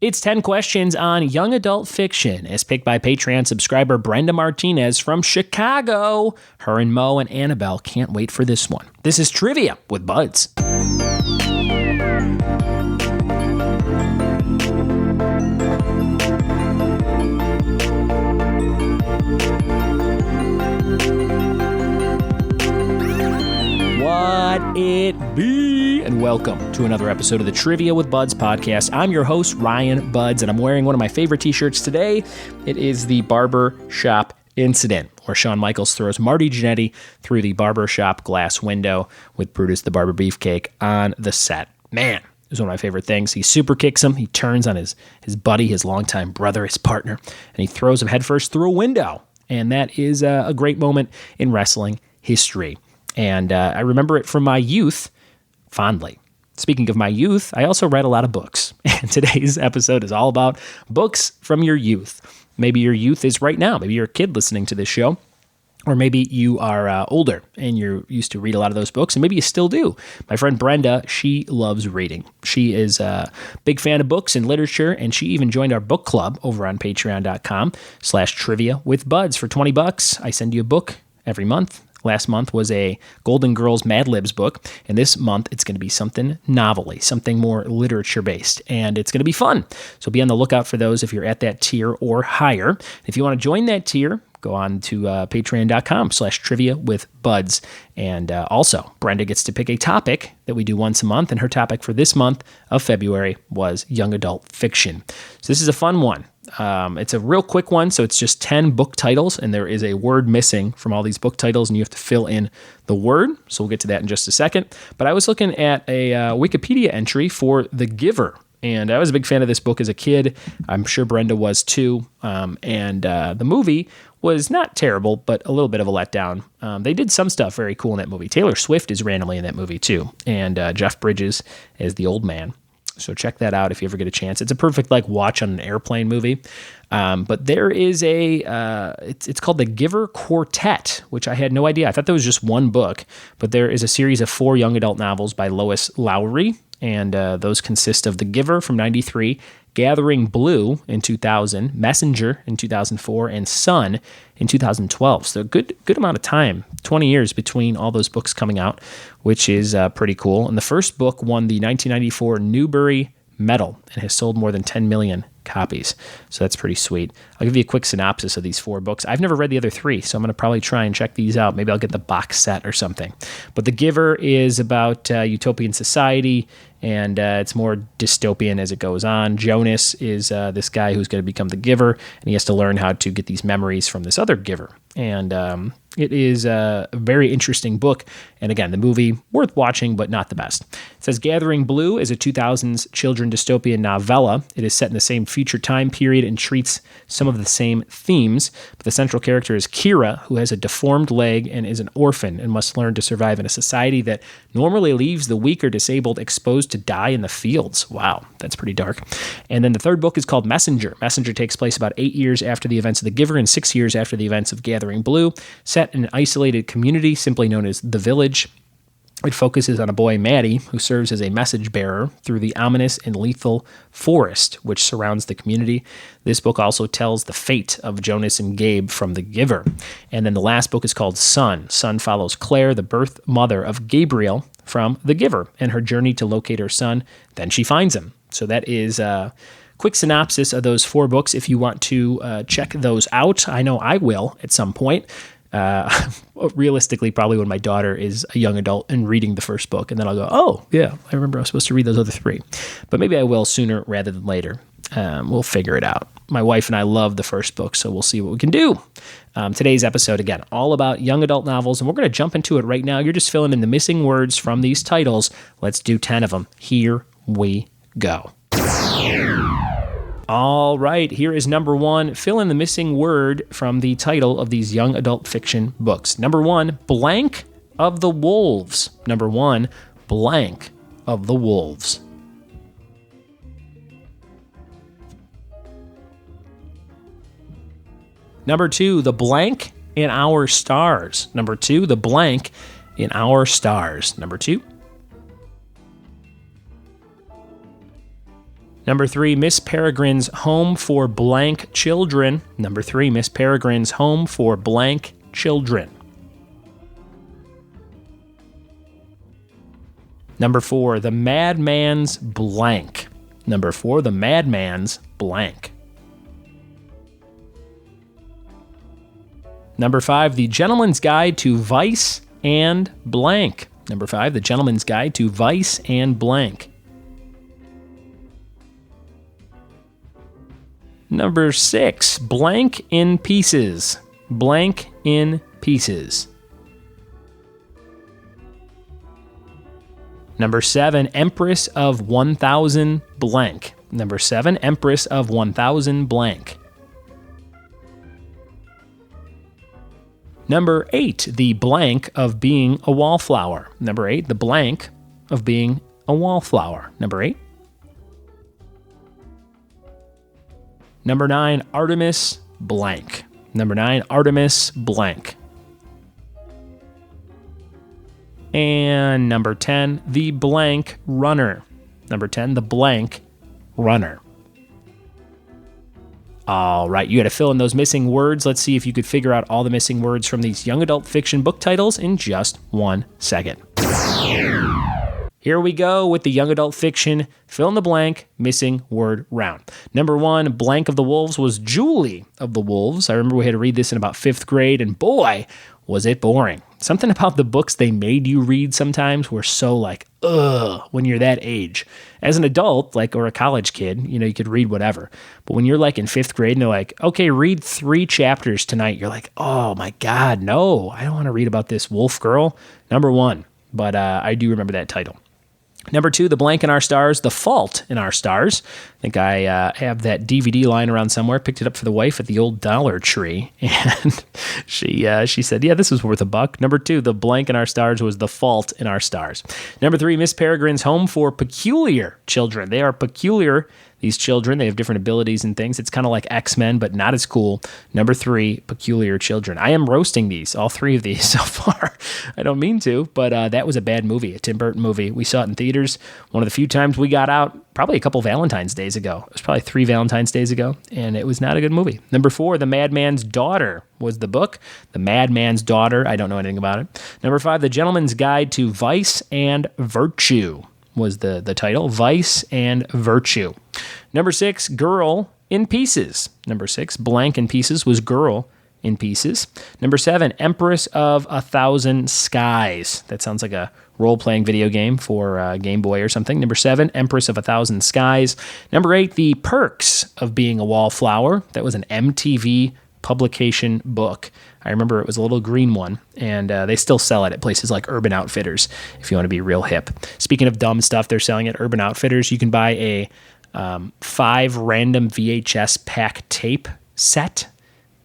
It's 10 questions on young adult fiction, as picked by Patreon subscriber Brenda Martinez from Chicago. Her and Mo and Annabelle can't wait for this one. This is Trivia with Buds. What it be? And welcome to another episode of the Trivia with Buds podcast. I'm your host, Ryan Buds, and I'm wearing one of my favorite t-shirts today. It is the Barber Shop Incident, where Shawn Michaels throws Marty Jannetty through the barber shop glass window with Brutus the Barber Beefcake on the set. Man, it was one of my favorite things. He super kicks him. He turns on his buddy, his longtime brother, his partner, and he throws him headfirst through a window. And that is a great moment in wrestling history. And I remember it from my youth fondly. Speaking of my youth, I also read a lot of books. And today's episode is all about books from your youth. Maybe your youth is right now. Maybe you're a kid listening to this show. Or maybe you are older and you used to read a lot of those books. And maybe you still do. My friend Brenda, she loves reading. She is a big fan of books and literature. And she even joined our book club over on patreon.com/trivia with buds for $20. I send you a book every month. Last month was a Golden Girls Mad Libs book, and this month it's going to be something novel-y, something more literature-based, and it's going to be fun. So be on the lookout for those if you're at that tier or higher. If you want to join that tier, go on to patreon.com/trivia with buds. And also, Brenda gets to pick a topic that we do once a month, and her topic for this month of February was young adult fiction. So this is a fun one. It's a real quick one, so it's just 10 book titles, and there is a word missing from all these book titles, and you have to fill in the word. So we'll get to that in just a second. But I was looking at a Wikipedia entry for The Giver, and I was a big fan of this book as a kid. I'm sure Brenda was too. And the movie was not terrible, but a little bit of a letdown. They did some stuff very cool in that movie. Taylor Swift is randomly in that movie too, and Jeff Bridges is the old man. So check that out if you ever get a chance. It's a perfect watch on an airplane movie. But there is it's called the Giver Quartet, which I had no idea. I thought that was just one book, but there is a series of 4 young adult novels by Lois Lowry, and those consist of The Giver from 1993, Gathering Blue in 2000, Messenger in 2004, and Sun in 2012. So a good amount of time, 20 years between all those books coming out, which is pretty cool. And the first book won the 1994 Newbery Medal and has sold more than 10 million copies. So that's pretty sweet. I'll give you a quick synopsis of these 4 books. I've never read the other 3, so I'm going to probably try and check these out. Maybe I'll get the box set or something. But The Giver is about utopian society, and it's more dystopian as it goes on. Jonas is this guy who's going to become the giver, and he has to learn how to get these memories from this other giver. And it is a very interesting book. And again, the movie, worth watching, but not the best. It says Gathering Blue is a 2000s children dystopian novella. It is set in the same future time period and treats some of the same themes. But the central character is Kira, who has a deformed leg and is an orphan and must learn to survive in a society that normally leaves the weak or disabled exposed to die in the fields. Wow, that's pretty dark. And then the third book is called Messenger. Messenger takes place about 8 years after the events of The Giver and 6 years after the events of Gathering Blue, set in an isolated community simply known as The Village. It focuses on a boy, Maddie, who serves as a message bearer through the ominous and lethal forest which surrounds the community. This book also tells the fate of Jonas and Gabe from The Giver. And then the last book is called Sun. Sun follows Claire, the birth mother of Gabriel from The Giver, and her journey to locate her son. Then she finds him. So that is a quick synopsis of those 4 books. If you want to check those out, I know I will at some point. Realistically, probably when my daughter is a young adult and reading the first book, and then I'll go, oh, yeah, I remember I was supposed to read those other 3. But maybe I will sooner rather than later. We'll figure it out. My wife and I love the first book, so we'll see what we can do. Today's episode, again, all about young adult novels, and we're going to jump into it right now. You're just filling in the missing words from these titles. Let's do 10 of them. Here we go. All right, here is number 1. Fill in the missing word from the title of these young adult fiction books. Number 1, Blank of the Wolves. Number 1, Blank of the Wolves. Number 2, The Blank in Our Stars. Number 2, The Blank in Our Stars. Number 2. Number 3, Miss Peregrine's Home for Blank Children. Number 3, Miss Peregrine's Home for Blank Children. Number 4, The Madman's Blank. Number 4, The Madman's Blank. Number 5, The Gentleman's Guide to Vice and Blank. Number 5, The Gentleman's Guide to Vice and Blank. Number 6, Blank in Pieces. Blank in Pieces. Number 7, Empress of 1000 Blank. Number 7, Empress of 1000 Blank. Number 8, The Blank of Being a Wallflower. Number 8, The Blank of Being a Wallflower. Number 8. Number 9, Artemis Blank. Number 9, Artemis Blank. And number 10, The Blank Runner. Number 10, The Blank Runner. All right, you got to fill in those missing words. Let's see if you could figure out all the missing words from these young adult fiction book titles in just 1 second. Here we go with the young adult fiction fill in the blank missing word round. Number 1, Blank of the Wolves was Julie of the Wolves. I remember we had to read this in about 5th grade, and boy, was it boring. Something about the books they made you read sometimes were so like, ugh, when you're that age. As an adult, or a college kid, you could read whatever. But when you're in 5th grade and they're like, okay, read 3 chapters tonight, you're like, oh my God, no, I don't want to read about this wolf girl. Number 1, but I do remember that title. Number 2, The Blank in Our Stars, The Fault in Our Stars. I think I have that DVD lying around somewhere. Picked it up for the wife at the old Dollar Tree, and she said, yeah, this was worth $1. Number 2, The Blank in Our Stars was The Fault in Our Stars. Number 3, Miss Peregrine's Home for Peculiar Children. They are peculiar, these children. They have different abilities and things. It's kind of like X-Men, but not as cool. Number 3, Peculiar Children. I am roasting these, all 3 of these so far. I don't mean to, but that was a bad movie, a Tim Burton movie. We saw it in theaters. One of the few times we got out, probably a couple Valentine's Days ago. It was probably 3 Valentine's Days ago, and it was not a good movie. Number 4, The Madman's Daughter was the book. The Madman's Daughter. I don't know anything about it. Number 5, The Gentleman's Guide to Vice and Virtue was the title. Vice and Virtue. Number 6, Girl in Pieces. Number 6, Blank in Pieces was Girl in Pieces. Number 7, Empress of 1000 Skies. That sounds like a role-playing video game for Game Boy or something. Number 7, Empress of 1000 Skies. Number 8, The Perks of Being a Wallflower. That was an MTV publication book. I remember it was a little green one, and they still sell it at places like Urban Outfitters if you want to be real hip. Speaking of dumb stuff they're selling at Urban Outfitters, you can buy a 5 random VHS pack tape set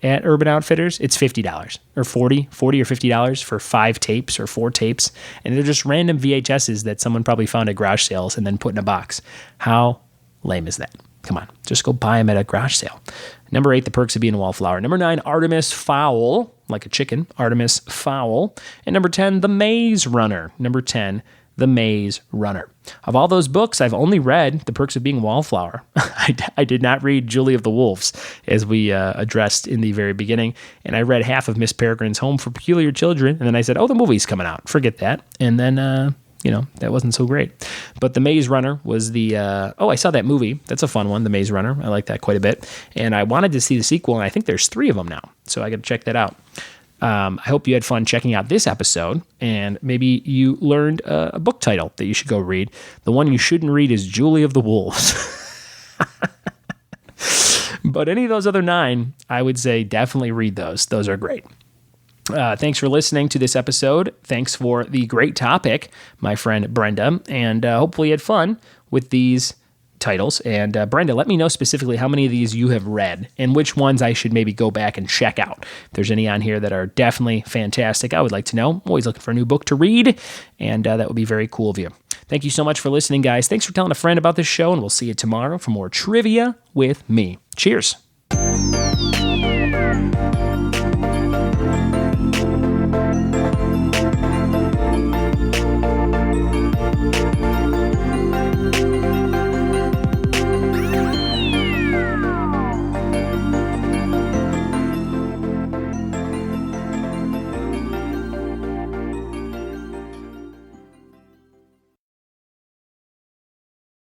at Urban Outfitters. It's $50 or $40 or $50 for 5 tapes or 4 tapes, and they're just random VHSs that someone probably found at garage sales and then put in a box. How lame is that? Come on, just go buy them at a garage sale. Number 8, The Perks of Being a Wallflower. Number 9, Artemis Fowl, like a chicken, Artemis Fowl. And number 10, The Maze Runner. Number 10, The Maze Runner. Of all those books, I've only read The Perks of Being a Wallflower. I did not read Julie of the Wolves, as we addressed in the very beginning. And I read half of Miss Peregrine's Home for Peculiar Children. And then I said, oh, the movie's coming out. Forget that. And then, that wasn't so great. But The Maze Runner was the, I saw that movie. That's a fun one, The Maze Runner. I like that quite a bit. And I wanted to see the sequel, and I think there's 3 of them now. So I got to check that out. I hope you had fun checking out this episode, and maybe you learned a book title that you should go read. The one you shouldn't read is Julie of the Wolves. But any of those other 9, I would say definitely read those. Those are great. Thanks for listening to this episode. Thanks for the great topic, my friend Brenda, and hopefully you had fun with these titles. And Brenda, let me know specifically how many of these you have read and which ones I should maybe go back and check out. If there's any on here that are definitely fantastic, I would like to know. I'm always looking for a new book to read, and that would be very cool of you. Thank you so much for listening, guys. Thanks for telling a friend about this show, and we'll see you tomorrow for more trivia with me. Cheers.